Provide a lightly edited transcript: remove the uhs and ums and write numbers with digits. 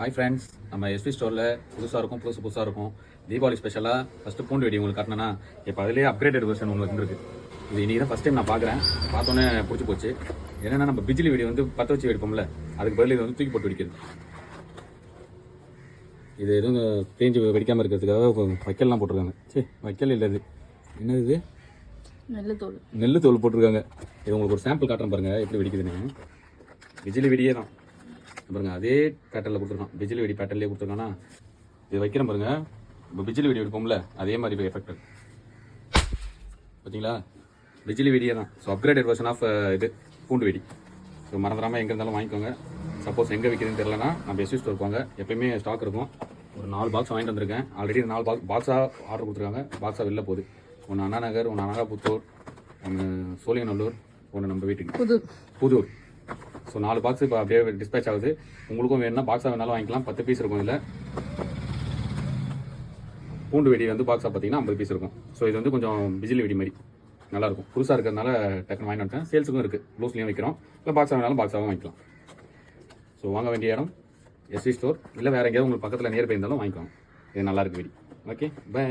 Hi friends, நம்ம SP ஸ்டோரில் புதுசாக இருக்கும் தீபாவளி ஸ்பெஷலாக ஃபஸ்ட்டு பூண்டு வெடி உங்களுக்கு காட்டினா இப்போ அதிலே அப்கிரேடட் வெர்ஷன் ஒன்று வந்துருக்கு. இது இன்றைக்கி தான் ஃபஸ்ட் டைம் நான் பார்க்குறேன். பார்த்தோன்னே பிடிச்சி போச்சு. என்னென்னா நம்ம பிஜிலி வெடி வந்து பற்ற வச்சு வெடிப்போம்ல, அதுக்கு பதில் இது வந்து தூக்கி போட்டு வெடிக்கிறது. இது எதுவும் தேஞ்சு வெடிக்காமல் இருக்கிறதுக்காக வைக்கல்லாம் போட்டிருக்காங்க. சரி, வைக்கல் இல்லை, இது என்னது? இது நெல் தோல் போட்டிருக்காங்க. இது உங்களுக்கு ஒரு சாம்பிள் காட்டுறேன் பாருங்கள் எப்படி வெடிக்குதுன்னு. பிஜிலி வெடியே தான் பாருங்கள், அதே பேட்டர்னில் கொடுத்துருக்கான். பிஜிலி வெடி பேட்டர்லேயே கொடுத்துருக்கானா. இது வைக்கிறேன் பாருங்கள். இப்போ பிஜிலி வெடி வெடிப்போம்ல, அதே மாதிரி இப்போ எஃபெக்ட் பார்த்தீங்களா? பிஜிலி வெடியே தான். ஸோ அப்கிரேடட் வெர்ஷன் ஆஃப் இது பூண்டு வெடி. ஸோ மறந்துடாமல் எங்கே இருந்தாலும் வாங்கிக்கோங்க. சப்போஸ் எங்கே விற்கிறதுன்னு தெரியலனா நம்ம எஸ்வி ஸ்டோர் போங்க, எப்பயுமே ஸ்டாக் இருக்கும். ஒரு 4 பாக்ஸ் வாங்கிட்டு வந்திருக்கேன். ஆல்ரெடி 4 பாக்ஸாக ஆர்டர் கொடுத்துருக்காங்க. பாக்ஸாக வெளில போகுது. ஒன்று அண்ணா நகர், ஒன்று அனகாபுத்தூர், ஒன்று சோழிங்கநல்லூர், ஒன்று நம்ம வீட்டுக்கு புதூர். ஸோ 4 பாக்ஸ் இப்போ அப்படியே டிஸ்பேச் ஆகுது. உங்களுக்கும் வேணும்னா பாக்ஸாக வேணாலும் வாங்கிக்கலாம். 10 பீஸ் இருக்கும். இதில் பூண்டு வெடி வந்து பாக்ஸாக பார்த்தீங்கன்னா 50 பீஸ் இருக்கும். ஸோ இது வந்து கொஞ்சம் பிஜிலி வெடி மாதிரி நல்லாயிருக்கும். புதுசாக இருக்கிறதுனால டக்குன்னு வாங்கிட்டு வந்துட்டேன். சேல்ஸுக்கும் இருக்குது, லூஸ்லேயும் வைக்கிறோம். இல்லை பாக்ஸாக வேணாலும் பாக்ஸாகவும் வாங்கிக்கலாம். ஸோ வாங்க வேண்டிய இடம் எஸ்வி ஸ்டோர். இல்லை வேறு எங்கேயாவது உங்களுக்கு பக்கத்தில் நியர்பை இருந்தாலும் வாங்கிக்கலாம். இது நல்லாயிருக்கு வெடி. Okay, by.